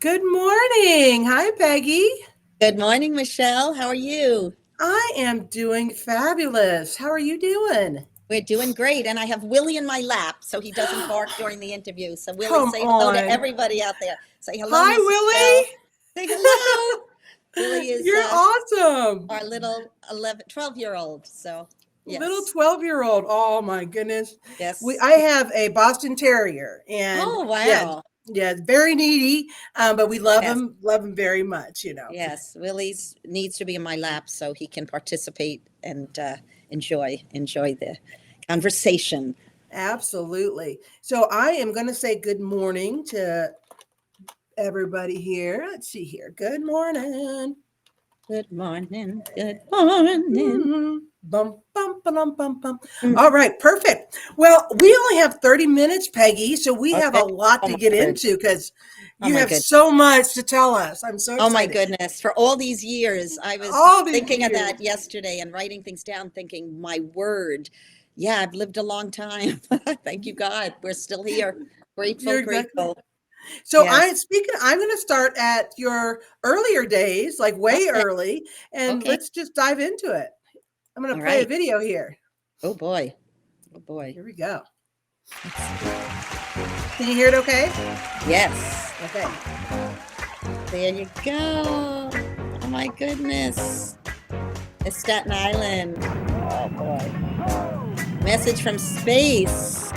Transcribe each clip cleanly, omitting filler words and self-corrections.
Good morning. Hi, Peggy. Good morning, Michelle. How are you? I am doing fabulous. How are you doing? We're doing great. And I have Willie in my lap so he doesn't bark during the interview. So, Willie, Come say hello to on. everybody out there. Say hello, Hi, Mrs. Bell. Willie. Say hello. Willie is You're awesome. our little 11, 12-year-old. So, Little yes, 12-year-old. Oh my goodness. yes. I have a Boston Terrier and Oh, yeah, wow. yeah, very needy. But we Yes, love him very much. yes. Willie's needs to be in my lap so he can participate and enjoy the conversation. Absolutely. So I am going to say good morning to everybody here. Let's see here. Good morning. Good morning. Good morning. Bum, bum, bum, bum, bum. Mm, All right, perfect. Well, we only have 30 minutes, Peggy, so we have Okay. a lot Oh to my get word. into because Oh you my have goodness. so much to tell us. I'm so Oh my excited. goodness. For all these years, I was All these thinking of years. that yesterday and writing things down, thinking, my word. Yeah, I've lived a long time. Thank you, God. We're still here. Grateful, You're exactly. grateful. So Yes. I'm going to start at your earlier days, like way Okay. early, and Okay. let's just dive into it. I'm going All to play a right. video here. Oh boy. Oh boy. Here we go. Let's see. Can you hear it okay? Yes. Okay. There you go. Oh my goodness. It's Staten Island. Oh boy. Message from space.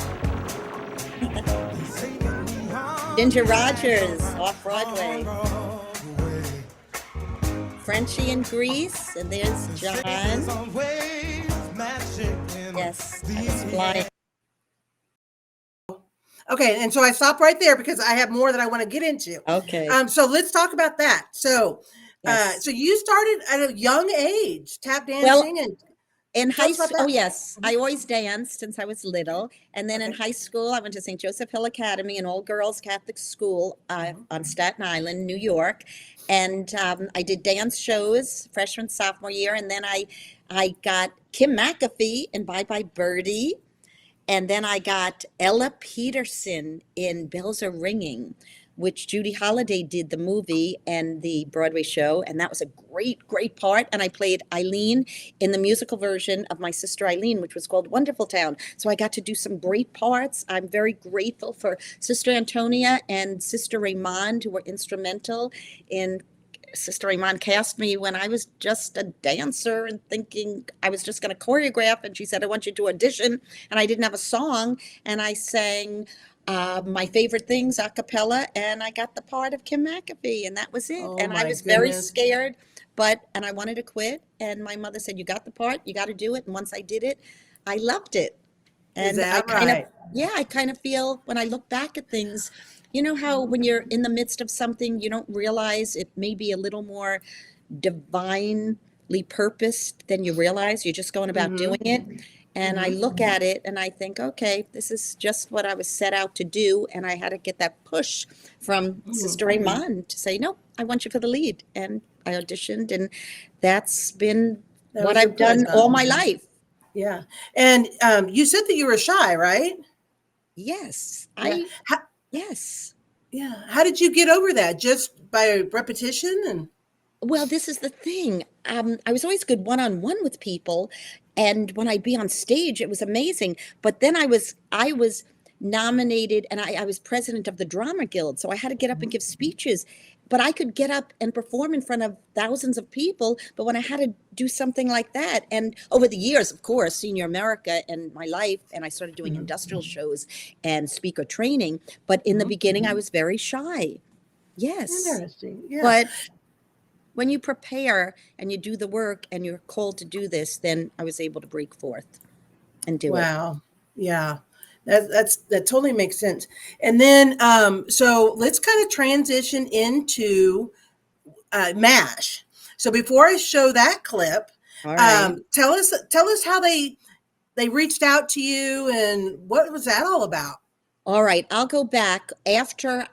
Ginger Rogers off Broadway. Frenchie in Greece, and there's John. Yes, I was flying. Okay, and so I stop right there because I have more that I want to get into. Okay. So let's talk about that. So, Yes. so you started at a young age, tap Well, dancing, and in tell high us about school, oh that. yes, Mhm. I always danced since I was little. And then in Okay. high school, I went to St. Joseph Hill Academy, an all-girls Catholic school Mhm. on Staten Island, New York. And I did dance shows freshman, sophomore year. And then I got Kim McAfee in Bye Bye Birdie. And then I got Ella Peterson in Bells Are Ringing, which Judy Holliday did the movie and the Broadway show. And that was a great, great part. And I played Eileen in the musical version of My Sister Eileen, which was called Wonderful Town. So I got to do some great parts. I'm very grateful for Sister Antonia and Sister Raymond, who were instrumental in Sister Iman cast me when I was just a dancer and thinking I was just going to choreograph. And she said, I want you to audition. And I didn't have a song. And I sang my favorite things a cappella. And I got the part of Kim McAfee. And that was it. Oh And I my was very goodness. scared, and I wanted to quit. And my mother said, you got the part, you got to do it. And once I did it, I loved it. Is And that right? I kind of feel when I look back at things, you know how when you're in the midst of something, you don't realize it may be a little more divinely purposed than you realize. You're just going about Mm-hmm. doing it. And I Mm-hmm. look at it and I think, okay, this is just what I was set out to do. And I had to get that push from Sister Mm-hmm. Iman to say, no, I want you for the lead. And I auditioned, and that's been That what was the I've push, done huh? all my life. Yeah. And you said that you were shy, right? Yes, Yeah. yes. Yeah. How did you get over that? Just by repetition and. Well, this is the thing. I was always good one-on-one with people, and when I'd be on stage, it was amazing. But then I was nominated, and I was president of the Drama Guild, so I had to get up and give speeches. But I could get up and perform in front of thousands of people. But when I had to do something like that, and over the years, of course, Senior America and my life, and I started doing Mhm. industrial shows and speaker training. But in the Mhm. beginning, I was very shy. Yes. Interesting. Yeah. But when you prepare and you do the work and you're called to do this, then I was able to break forth and do it. Wow. Yeah. That totally makes sense. And then so let's kind of transition into MASH. So before I show that clip, All right. tell us how they reached out to you and what was that all about? All right. I'll go back after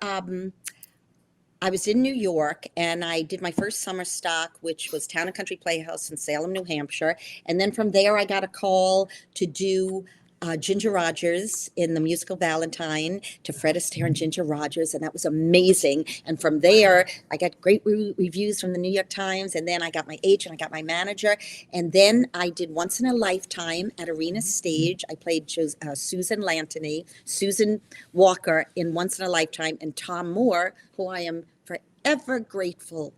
I was in New York and I did my first summer stock, which was Town and Country Playhouse in Salem, New Hampshire. And then from there, I got a call to do Ginger Rogers in the musical Valentine, to Fred Astaire and Ginger Rogers, and that was amazing. And from there, I got great reviews from the New York Times, and then I got my agent, I got my manager, and then I did Once in a Lifetime at Arena Stage. I played Susan Lantony, Susan Walker in Once in a Lifetime, and Tom Moore, who I am forever grateful.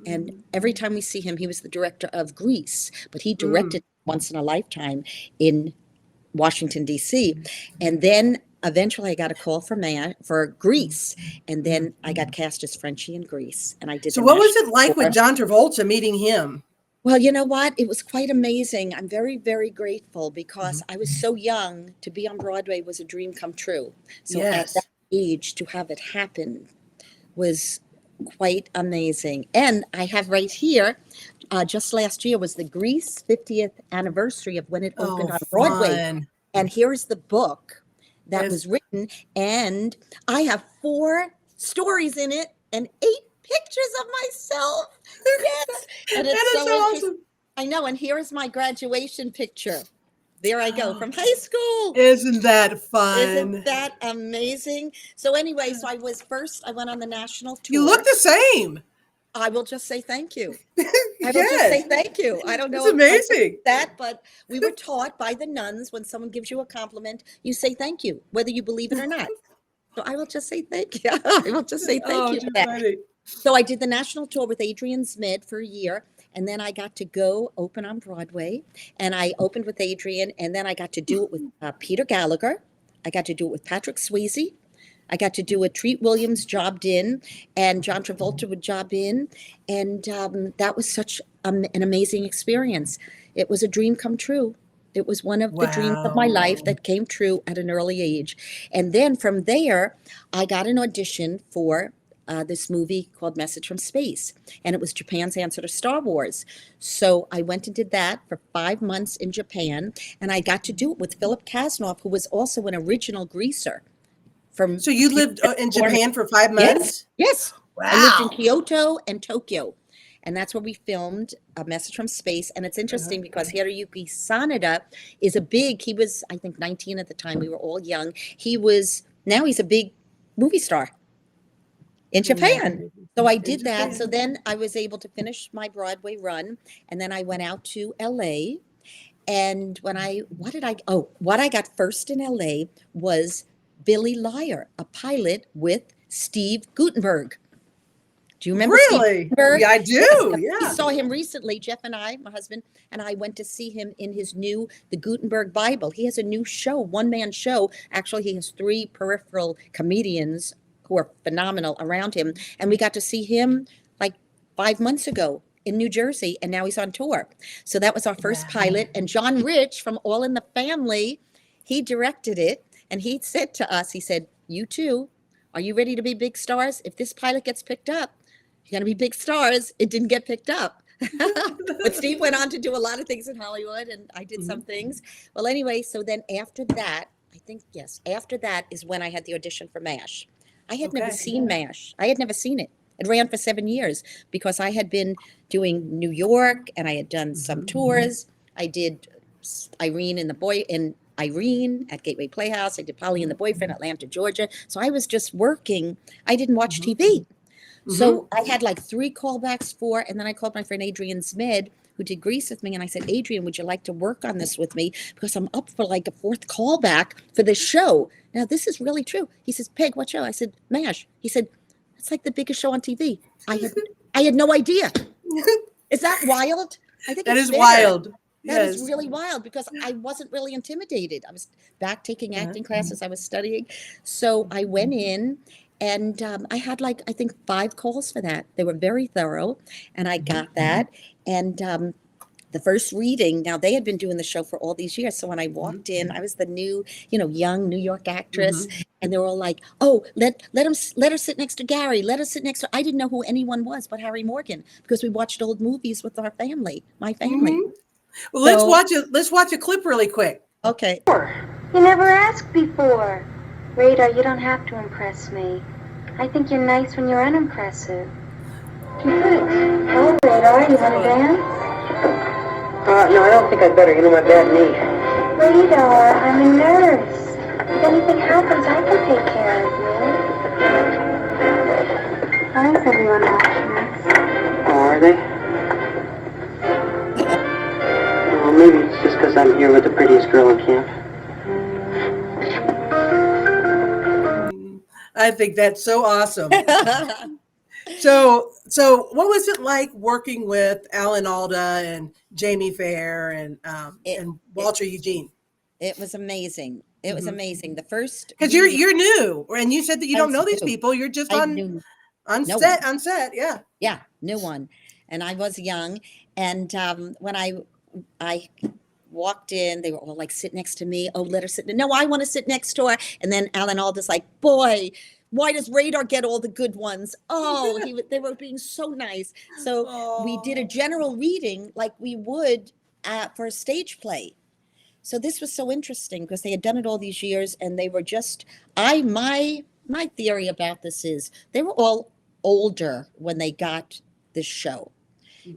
And every time we see him, he was the director of Grease, but he directed Once in a Lifetime in Washington, D.C. And then eventually I got a call for Grease. And then I got cast as Frenchie in Grease. And I did. So what was it like with John Travolta, meeting him? Well, you know what? It was quite amazing. I'm very, very grateful because I was so young. To be on Broadway was a dream come true. So at that age, to have it happen was quite amazing. And I have right here, just last year was the Grease 50th anniversary of when it opened on Broadway. Fun. And here's the book that was written. And I have 4 stories in it and 8 pictures of myself. Yes. And it's so awesome. I know. And here is my graduation picture. There I go from high school. Isn't that fun? Isn't that amazing? So anyway, so I went on the national tour. You look the same. I will just say thank you. I will just say thank you. I don't know. It's amazing. That, but we were taught by the nuns, when someone gives you a compliment, you say thank you, whether you believe it or not. So I will just say thank you. I will just say thank you for that. Funny. So I did the national tour with Adrian Smith for a year. And then I got to go open on Broadway, and I opened with Adrian, and then I got to do it with Peter Gallagher. I got to do it with Patrick Swayze. I got to do it. Treat Williams jobbed in, and John Travolta would job in. And that was such an amazing experience. It was a dream come true. It was one of the dreams of my life that came true at an early age. And then from there, I got an audition for this movie called Message from Space, and it was Japan's answer to Star Wars. So I went and did that for 5 months in Japan, and I got to do it with Philip Kasnoff, who was also an original greaser. So you lived in Japan for 5 months? Yes. Wow. I lived in Kyoto and Tokyo, and that's where we filmed A Message from Space. And it's interesting because Hiroyuki Sanada is he was, I think, 19 at the time. We were all young. Now he's a big movie star in Japan. So I did that. So then I was able to finish my Broadway run. And then I went out to LA. And what I got first in LA was Billy Liar, a pilot with Steve Guttenberg. Do you remember Steve Guttenberg? Yeah, I do. Yes. We saw him recently. Jeff and I, my husband, and I went to see him in the Gutenberg Bible. He has a new show, one-man show. Actually, he has 3 peripheral comedians who are phenomenal around him. And we got to see him like 5 months ago in New Jersey, and now he's on tour. So that was our first pilot. And John Rich from All in the Family, he directed it. And he said to us, he said, "You too, are you ready to be big stars? If this pilot gets picked up, you're going to be big stars." It didn't get picked up. But Steve went on to do a lot of things in Hollywood, and I did some things. Well, anyway, so then after that, after that is when I had the audition for MASH. I had never seen MASH. I had never seen it. It ran for 7 years because I had been doing New York, and I had done some tours. I did Irene at Gateway Playhouse. I did Polly and the Boyfriend, Atlanta, Georgia. So I was just working. I didn't watch TV. So I had like 3 callbacks and then I called my friend Adrian Smith, who did Grease with me. And I said, "Adrian, would you like to work on this with me? Because I'm up for like a 4th callback for this show." Now, this is really true. He says, "Peg, what show?" I said, "MASH." He said, "It's like the biggest show on TV." I had no idea. Is that wild? I think that is wild. That is really wild because I wasn't really intimidated. I was back taking acting classes. I was studying. So I went in and I had I think 5 calls for that. They were very thorough and I got that. And the first reading, now they had been doing the show for all these years. So when I walked in, I was the new, young New York actress. And they were all like, "Oh, let her sit next to Gary. Let us sit next to," I didn't know who anyone was but Harry Morgan because we watched old movies with our family, my family. Well, let's watch a clip really quick. Okay. You never asked before. Radar, you don't have to impress me. I think you're nice when you're unimpressive. Oh, Radar, you want to dance? No, I don't think I'd better. My bad knee. Radar, I'm a nurse. If anything happens, I can take care of you. Why is everyone watching us? Oh, are they? Well, maybe it's just because I'm here with the prettiest girl in camp. I think that's so awesome. So what was it like working with Alan Alda and Jamie Fair and Walter Eugene? It was amazing. It was amazing. The first Because you're new, and you said that you don't know these new. people. You're just I on knew no set. one. On set, yeah. Yeah, new one. And I was young. And when I walked in, they were all like, sit next to me. Oh, let her sit. No, I want to sit next to her. And then Alan Alda's like, boy, why does Radar get all the good ones? Oh, they were being so nice. So we did a general reading like we would for a stage play. So this was so interesting because they had done it all these years, and they were just my theory about this is they were all older when they got this show.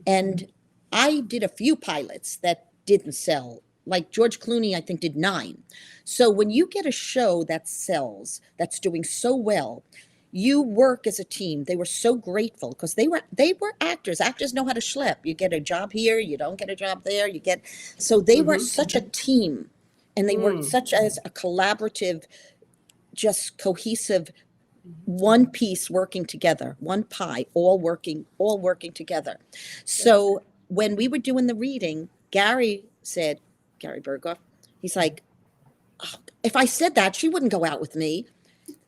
And I did a few pilots that didn't sell. Like George Clooney, I think, did 9. So when you get a show that sells, that's doing so well, you work as a team. They were so grateful because they were actors. Actors know how to schlep. You get a job here, you don't get a job there. So they were such a team, and they worked such as a collaborative, just cohesive, one piece working together, one pie, all working together. So when we were doing the reading, Gary Berghoff, he's like, oh, if I said that, she wouldn't go out with me.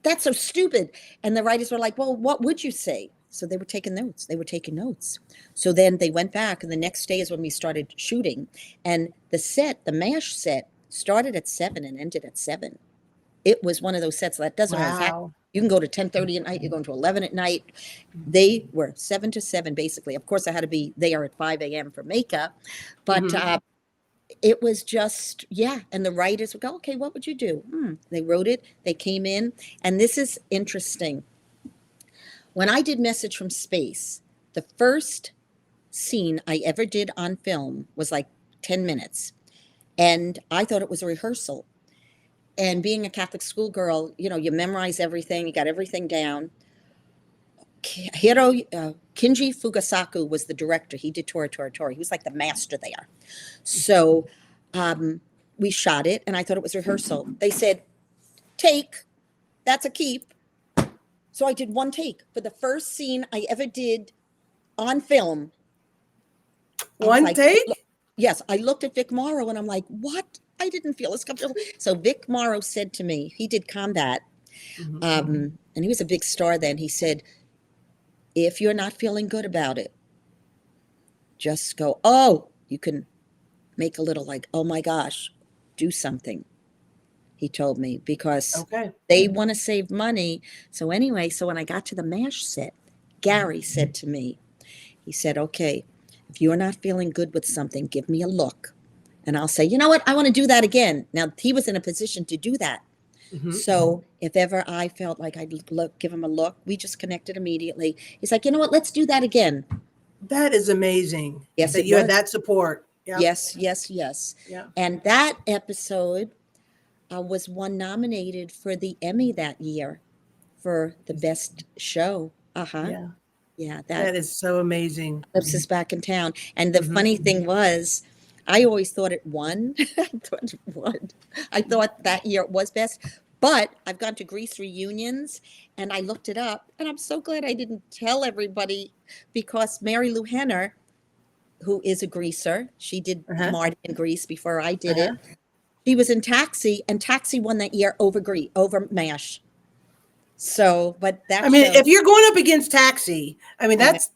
That's so stupid. And the writers were like, well, what would you say? So they were taking notes. So then they went back, and the next day is when we started shooting. And the MASH set started at 7 and ended at 7. It was one of those sets that doesn't always happen. You can go to 10:30 at night, you're going to 11 at night. They were 7 to 7, basically. Of course, I had to be there at 5 a.m. for makeup. But it was just, and the writers would go, okay, what would you do? They wrote it, they came in, and this is interesting. When I did Message from Space, the first scene I ever did on film was like 10 minutes, and I thought it was a rehearsal. And being a Catholic schoolgirl, you memorize everything, you got everything down. Kinji Fugasaku was the director. He did Tora Tora Tora. He was like the master there. So we shot it, and I thought it was rehearsal. They said, take, that's a keep. So I did one take for the first scene I ever did on film. One take? Yes, I looked at Vic Morrow, and I'm like, what? I didn't feel as comfortable. So Vic Morrow said to me, he did combat, and he was a big star then. He said, if you're not feeling good about it, just go, you can make a little like, oh my gosh, do something. He told me, because they want to save money. So anyway, so when I got to the MASH set, Gary said to me, he said, okay, if you're not feeling good with something, give me a look. And I'll say, you know what? I want to do that again. Now, he was in a position to do that. So if ever I felt like I'd give him a look, we just connected immediately. He's like, you know what? Let's do that again. That is amazing. Yes, that you had that support. Yep. Yes. Yeah. And that episode was one nominated for the Emmy that year for the best show. Yeah. That is so amazing. Hotlips is back in town. And the funny thing was, I always thought it won. I thought that year it was best. But I've gone to Grease reunions, and I looked it up, and I'm so glad I didn't tell everybody, because Mary Lou Henner, who is a greaser, she did Marty in Grease before I did it. She was in Taxi, and Taxi won that year over MASH. So, but that if you're going up against Taxi, that's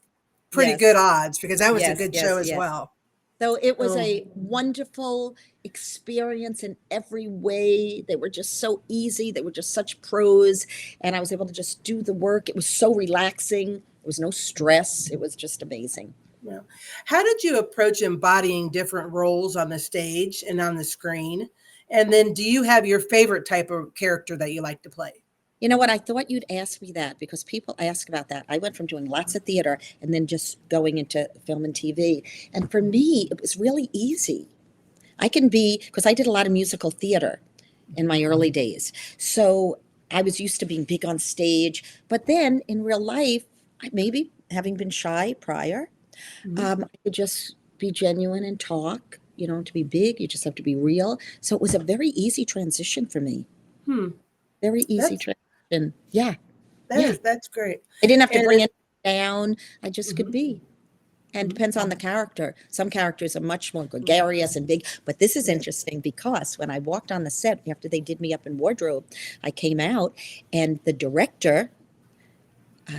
pretty good odds, because that was a good show as well. So it was a wonderful experience in every way. They were just so easy. They were just such pros. And I was able to just do the work. It was so relaxing. There was no stress. It was just amazing. Yeah. How did you approach embodying different roles on the stage and on the screen? And then do you have your favorite type of character that you like to play? You know what? I thought you'd ask me that, because people ask about that. I went from doing lots of theater and then just going into film and TV. And for me, it was really easy. I can be, because I did a lot of musical theater in my early days. So I was used to being big on stage. But then in real life, maybe having been shy prior, I could just be genuine and talk. You don't have to be big. You just have to be real. So it was a very easy transition for me. Hmm. Very easy That's transition. Yeah. Yeah. that's great. I didn't have to And bring it down. I just could Mhm, be. And mhm. depends on the character. Some characters are much more gregarious and big. But this is Yes. interesting because when I walked on the set after they did me up in wardrobe, I came out and the director,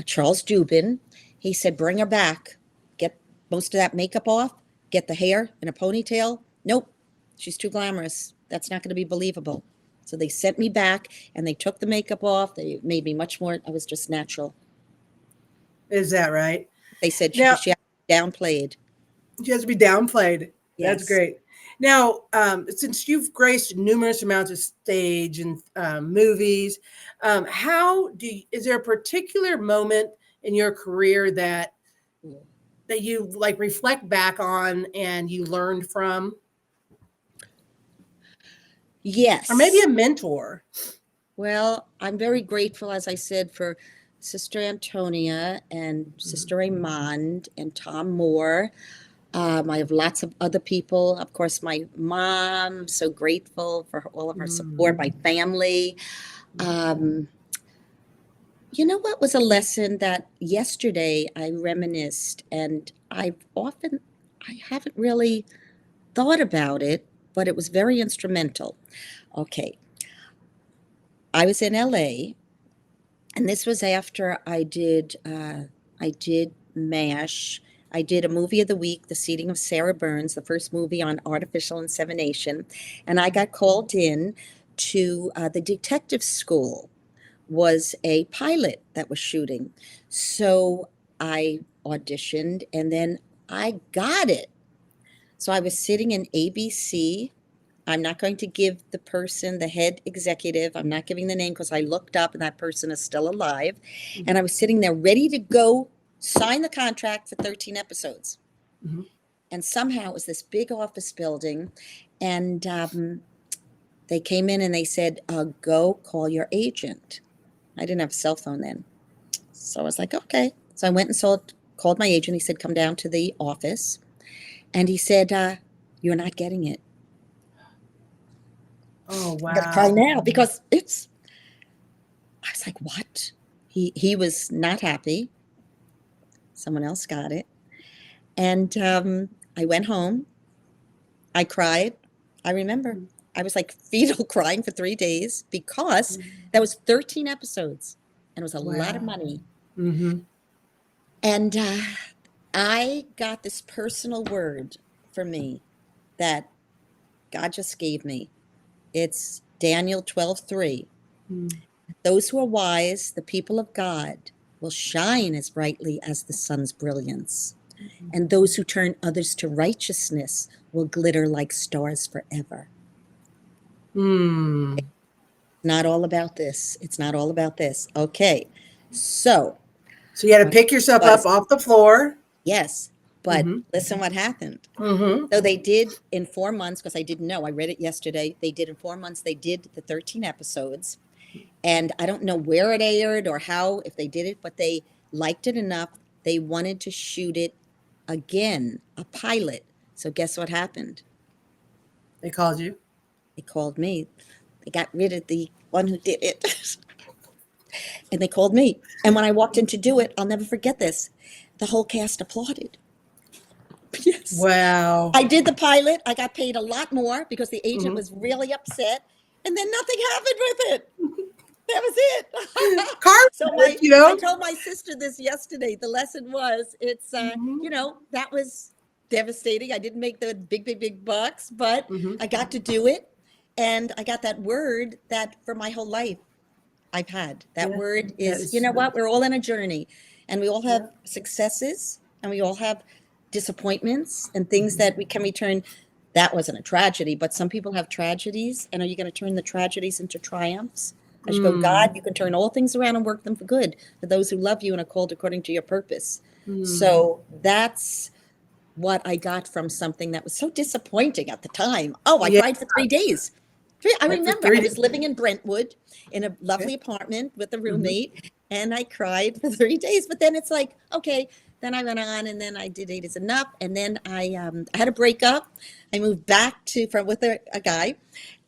Charles Dubin, he said, bring her back. Get most of that makeup off. Get the hair in a ponytail. Nope, she's too glamorous. That's not going to be believable. So they sent me back and they took the makeup off. They made me much more, I was just natural. Is that right? They said Now, she downplayed. she has to be downplayed. That's Yes. great. Now, since you've graced numerous amounts of stage and movies, is there a particular moment in your career that you like reflect back on and you learned from, or maybe Yes. a mentor? Well, I'm very grateful, as I said, for Sister Antonia and Sister Raymond and Tom Moore. I have lots of other people. Of course, my mom, so grateful for all of her support, my family. Um, you know what was a lesson that yesterday I reminisced, and I haven't really thought about it, but it was very instrumental. Okay, I was in LA, and this was after I did MASH. I did a movie of the week, The Seating of Sarah Burns, the first movie on artificial insemination, and I got called in to the detective school. Was a pilot that was shooting, so I auditioned, and then I got it. So I was sitting in ABC. I'm not going to give the person, the head executive, I'm not giving the name because I looked up and that person is still alive. And I was sitting there ready to go sign the contract for 13 episodes. Mhm. And somehow it was this big office building. And they came in and they said, go call your agent. I didn't have a cell phone then. So I was like, okay. So I went and called my agent. He said, come down to the office. And he said, you're not getting it. Oh, I'm gonna cry wow. now because I was like, what? He was not happy. Someone else got it. And I went home. I cried. I remember I was like fetal crying for 3 days because that was 13 episodes and it was a lot of Wow. money. Mm-hmm. And I got this personal word for me that God just gave me. It's Daniel 12:3. Those who are wise, the people of God, will shine as brightly as the sun's brilliance. And those who turn others to righteousness will glitter like stars forever. Mm. Not all about this. It's not all about this. Okay. So So you had to pick yourself up off the floor. yes, but Mhm. listen what happened. Mm-hmm. So they did in 4 months, because I didn't know. I read it yesterday. They did in 4 months, they did the 13 episodes. And I don't know where it aired or how, if they did it, but they liked it enough. They wanted to shoot it again, a pilot. So guess what happened? They called you. They called me. They got rid of the one who did it. And they called me. And when I walked in to do it, I'll never forget this. The whole cast applauded. Yes. Wow. I did the pilot. I got paid a lot more because the agent was really upset. And then nothing happened with it. That was it. So I told my sister this yesterday. The lesson was, it's, that was devastating. I didn't make the big bucks, but I got to do it. And I got that word that for my whole life I've had. That word is, you know what? We're all in a journey and we all have successes and we all have disappointments and things that we can return. That wasn't a tragedy, but some people have tragedies. And are you going to turn the tragedies into triumphs? I should go, God, you can turn all things around and work them for good for those who love you and are called according to your purpose. So that's what I got from something that was so disappointing at the time. Oh, I Yeah. cried for 3 days. I Like for remember 3 I was living in Brentwood in a lovely apartment with a roommate, and I cried for 3 days. But then it's like, okay, then I went on, and then I did Eight Is Enough, and then I had a breakup. I moved back with a guy,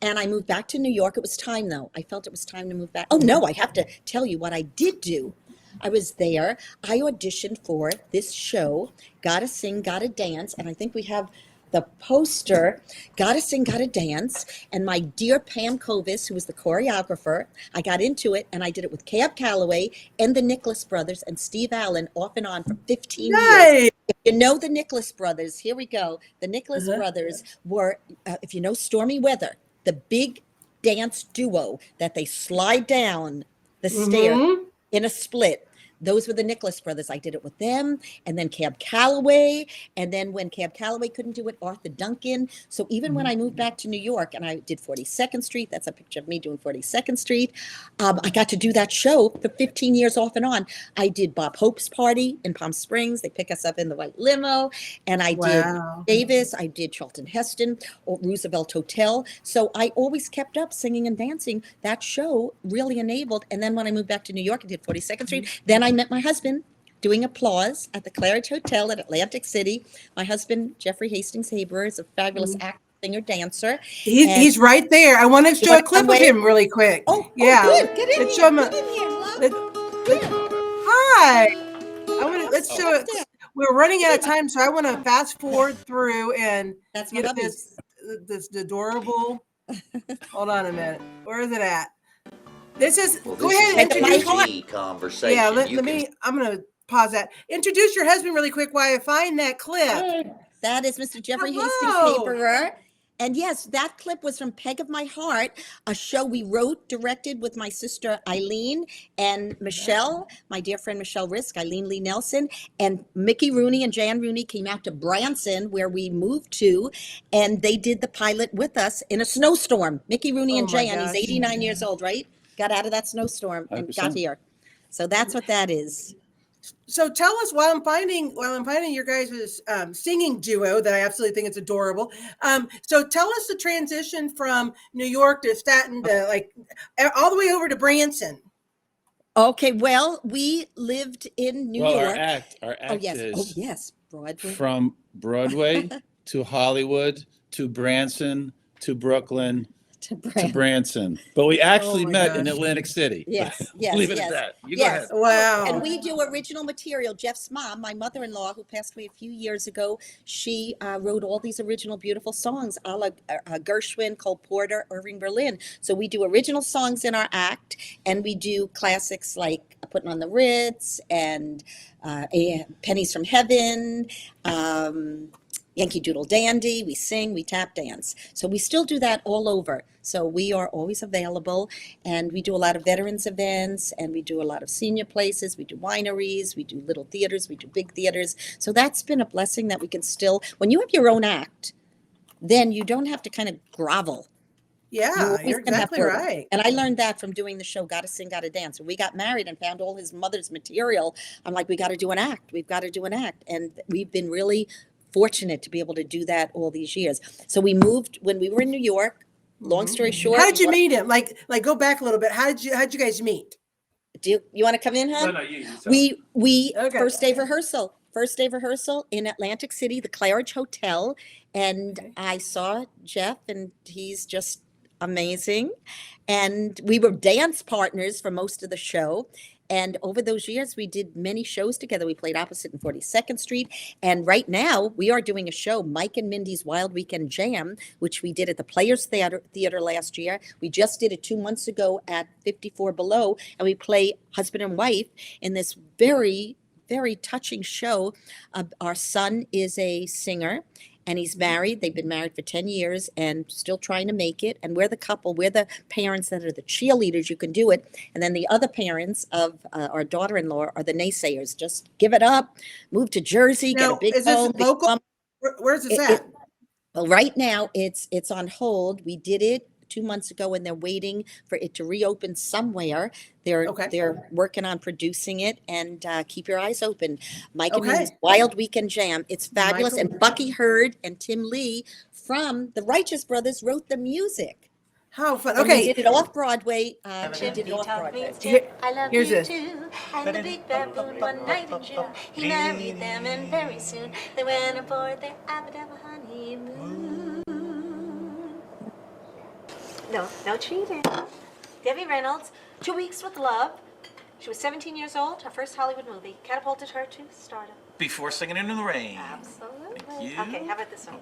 and I moved back to New York. It was time, though. I felt it was time to move back. Oh no, I have to tell you what I did do. I was there. I auditioned for this show, Gotta Sing, Gotta Dance, and I think we have the poster, Gotta Sing, Gotta Dance. And my dear Pam Kovis, who was the choreographer, I got into it, and I did it with Callaway and the Nicholas brothers and Steve Allen off and on for 15 years. Nice. If you know the Nicholas brothers, here we go. The Nicholas brothers were, if you know Stormy Weather, the big dance duo that they slide down the stair in a split. Those were the Nicholas brothers. I did it with them, and then Callaway, and then when Callaway couldn't do it, Arthur Duncan. So even when I moved back to New York and I did 42nd Street, that's a picture of me doing 42nd Street, I got to do that show for 15 years off and on. I did Bob Hope's party in Palm Springs. They pick us up in the white limo, and I did Davis, I did Charlton Heston, or Roosevelt Hotel. So I always kept up singing and dancing. That show really enabled. And then when I moved back to New York, I did 42nd Street. Then I met my husband doing applause at the Claridge Hotel at Atlantic City. My husband, Jeffrey Hastings Haber, is a fabulous actor, singer, dancer. He's right there. I want to show a clip of him really quick. Yeah. Good. Get in Let's here. show him. Get in here, love. Hi. Let's show it. We're running out of time, so I want to fast forward through and get this adorable. Hold on a minute. Where is it at? This is. Go ahead and introduce. Conversation. Yeah. Let me. I'm gonna pause that. Introduce your husband really quick while I find that clip. That is Mr. Jeffrey Hastings Haberer. And yes, that clip was from Peg of My Heart, a show we wrote, directed with my sister Eileen and Michelle, my dear friend Michelle Risk, Eileen Lee Nelson, and Mickey Rooney and Jan Rooney came out to Branson, where we moved to, and they did the pilot with us in a snowstorm. Mickey Rooney and Jan, he's 89 years old, right? Got out of that snowstorm and 100%. got here. So that's what that is. So tell us while I'm finding your guys' singing duo that I absolutely think it's adorable. So tell us the transition from New York to Staten to like all the way over to Branson. Okay, well, we lived in New York. Our act is Broadway. from Broadway to Hollywood to Branson to Brooklyn to Branson. But we actually met in Atlantic City. Yes. Leave it at that. You go ahead. Wow. And we do original material. Jeff's mom, my mother-in-law, who passed away a few years ago, she wrote all these original beautiful songs, a la Gershwin, Cole Porter, Irving Berlin. So we do original songs in our act, and we do classics like Putting on the Ritz and Pennies from Heaven, Yankee Doodle Dandy. We sing, we tap dance. So we still do that all over. So we are always available, and we do a lot of veterans events, and we do a lot of senior places. We do wineries, we do little theaters, we do big theaters. So that's been a blessing that we can still, when you have your own act, then you don't have to kind of grovel. Yeah, you're exactly right. And I learned that from doing the show Gotta Sing, Gotta Dance. When we got married and found all his mother's material, I'm like, we got to do an act. We've got to do an act. And we've been really fortunate to be able to do that all these years. So we moved when we were in New York. Long story short. How did you meet him? Like go back a little bit. How'd you guys meet? Do you want to come in, huh? No, you. We first day of rehearsal in Atlantic City, the Claridge Hotel, and I saw Jeff, and he's just amazing. And we were dance partners for most of the show. And over those years, we did many shows together. We played opposite in 42nd Street. And right now, we are doing a show, Mike and Mindy's Wild Weekend Jam, which we did at the Players Theater last year. We just did it 2 months ago at 54 Below. And we play husband and wife in this very, very touching show. Our son is a singer, and he's married. They've been married for 10 years and still trying to make it. And we're the couple, we're the parents that are the cheerleaders, you can do it. And then the other parents of our daughter-in-law are the naysayers. Just give it up, move to Jersey, get a big home. Local? Where's this at? Well, right now it's on hold. We did it 2 months ago, and they're waiting for it to reopen somewhere. They're working on producing it, and keep your eyes open. Mike and Minnie's Wild Weekend Jam. It's fabulous. And Bucky Hurd and Tim Lee from the Righteous Brothers wrote the music. How fun. And Okay. we did it off Broadway. I love Here's you this. too. And the big baboon one night in June, he married them, and very soon they went aboard their Abba-Dabba honeymoon. No cheating. Debbie Reynolds, 2 Weeks with Love. She was 17 years old. Her first Hollywood movie catapulted her to stardom. Before Singing in the Rain. Absolutely. Thank you. Okay, how about this one?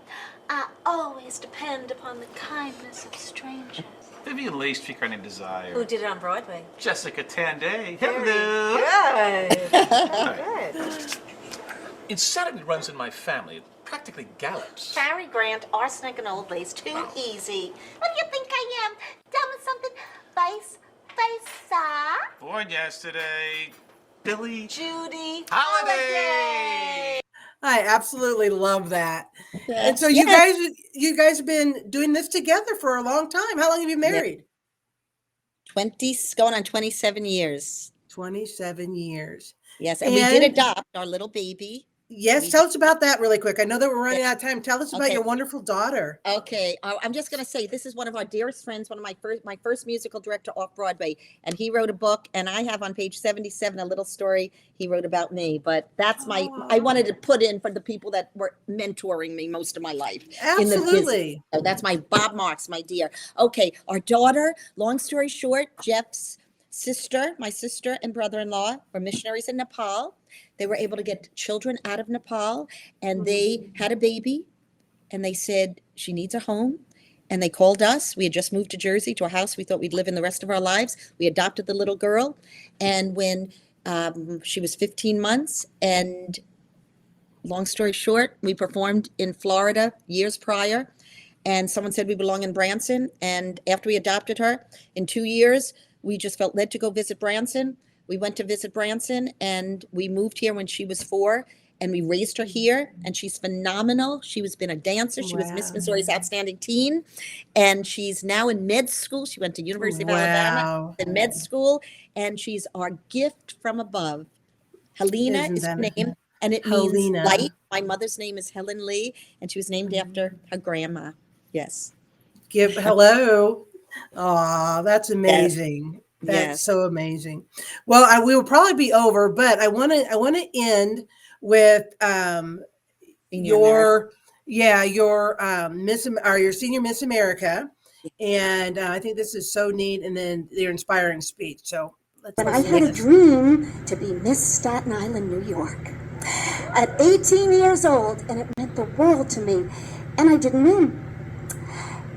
I always depend upon the kindness of strangers. Vivian Leigh, Streetcar Named Desire. Who did it on Broadway? Jessica Tanday. Very Hello. good. Good. Insanity runs in my family. It practically gallops. Cary Grant, arsenic and old lace, too easy. What do you think I am? Tell me something. Vice versa. Born yesterday. Billy. Judy Holiday. I absolutely love that. Yes. And so you guys have been doing this together for a long time. How long have you been married? 20, going on 27 years. 27 years. Yes, and we did adopt our little baby. Yes, tell us about that really quick. I know that we're running out of time. Tell us about Okay. your wonderful daughter. Okay, I'm just going to say this is one of our dearest friends, one of my first musical director off Broadway, and he wrote a book, and I have on page 77 a little story he wrote about me. But that's I wanted to put in for the people that were mentoring me most of my life. In the business. Absolutely. So that's my Bob Marks, my dear. Okay, our daughter. Long story short, Jeff's sister, my sister and brother-in-law were missionaries in Nepal. They were able to get children out of Nepal, and they had a baby, and they said, she needs a home. And they called us. We had just moved to Jersey to a house we thought we'd live in the rest of our lives. We adopted the little girl. And when she was 15 months, and long story short, we performed in Florida years prior, and someone said we belong in Branson. And after we adopted her, in 2 years, we just felt led to go visit Branson. We went to visit Branson, and we moved here when she was 4, and we raised her here, and she's phenomenal. She was been a dancer. She was Miss Missouri's Outstanding Teen, and she's now in med school. She went to University of Alabama in med school, and she's our gift from above. Helena is her name, and it means light. My mother's name is Helen Lee, and she was named after her grandma. Yes. Hello. Oh, that's amazing. That's so amazing. Well, we will probably be over, but I want to end with your senior Miss America, and I think this is so neat. And then your inspiring speech. So But I had a dream to be Miss Staten Island, New York, at 18 years old, and it meant the world to me. And I didn't win.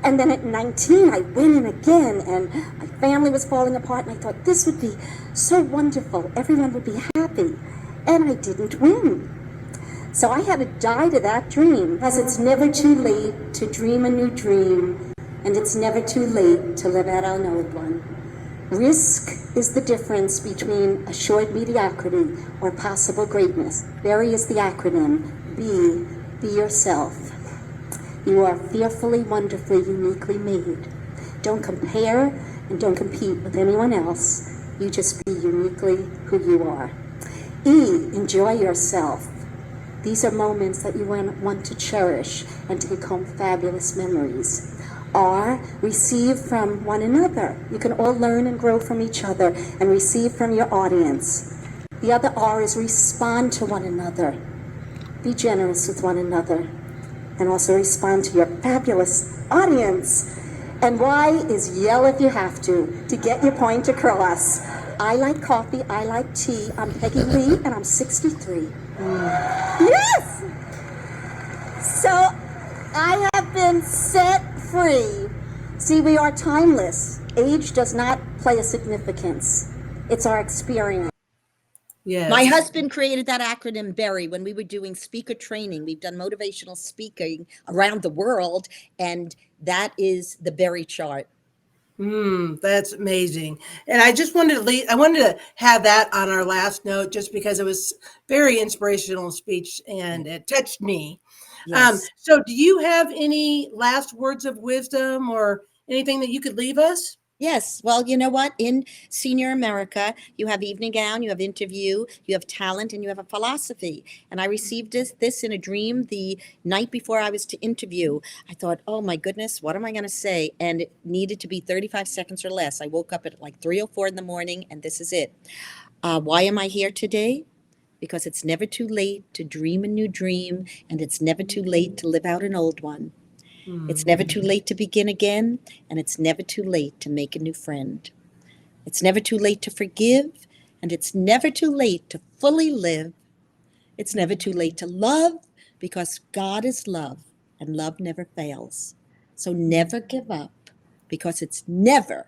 And then at 19, I went in again, and my family was falling apart, and I thought this would be so wonderful. Everyone would be happy. And I didn't win. So I had to die to that dream, because it's never too late to dream a new dream, and it's never too late to live out an old one. Risk is the difference between assured mediocrity or possible greatness. Very is the acronym. Be yourself. You are fearfully, wonderfully, uniquely made. Don't compare and don't compete with anyone else. You just be uniquely who you are. E, enjoy yourself. These are moments that you want to cherish and take home fabulous memories. R, receive from one another. You can all learn and grow from each other and receive from your audience. The other R is respond to one another. Be generous with one another. And also respond to your fabulous audience. And Y is yell if you have to get your point across. I like coffee, I like tea. I'm Peggy Lee, and I'm 63. Yes! So I have been set free. See, we are timeless. Age does not play a significance. It's our experience. Yes. My husband created that acronym BERRY when we were doing speaker training. We've done motivational speaking around the world, and that is the BERRY chart. That's amazing. And I just wanted to have that on our last note, just because it was very inspirational speech and it touched me. Yes. So do you have any last words of wisdom or anything that you could leave us? Yes. Well, you know what? In senior America, you have evening gown, you have interview, you have talent, and you have a philosophy. And I received this in a dream the night before I was to interview. I thought, oh my goodness, what am I going to say? And it needed to be 35 seconds or less. I woke up at like 3:04 in the morning, and this is it. Why am I here today? Because it's never too late to dream a new dream, and it's never too late to live out an old one. It's never too late to begin again, and it's never too late to make a new friend. It's never too late to forgive, and it's never too late to fully live. It's never too late to love, because God is love, and love never fails. So never give up, because it's never,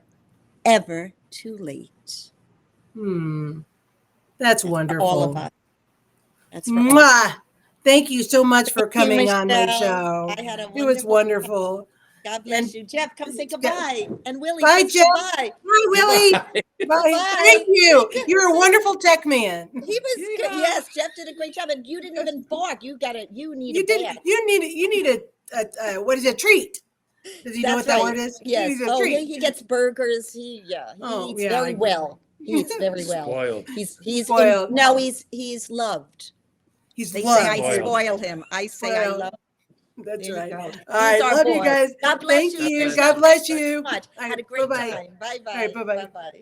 ever too late. That's wonderful. All of us. That's for all. Mwah! Thank you so much for Thank you, coming on my Michelle. show. I had a It was wonderful wonderful. God bless And- you. Jeff, come say goodbye. And Willie, Bye, say Jeff. goodbye. Bye, Willie. Bye. Bye. Thank you. You're a wonderful tech man. He was good. Yes, Jeff did a great job, and you didn't even bark. You need You a did. bath. You need a what is it, a treat? Does he know what that word is? Yes. He needs a Oh, treat. he gets burgers. He Oh, eats yeah, very well. He eats very well. Spoiled. He's Spoiled. he's loved. He's They loved. say I Spoiled. spoil him. I say I Spoiled. love. That's There you right. go. All He's right. our Love you boy. guys. God bless Thank you. you. Susan. God bless Thank you you. so much. All Had a right, great bye-bye. time. Bye bye. All right, bye-bye. Bye bye.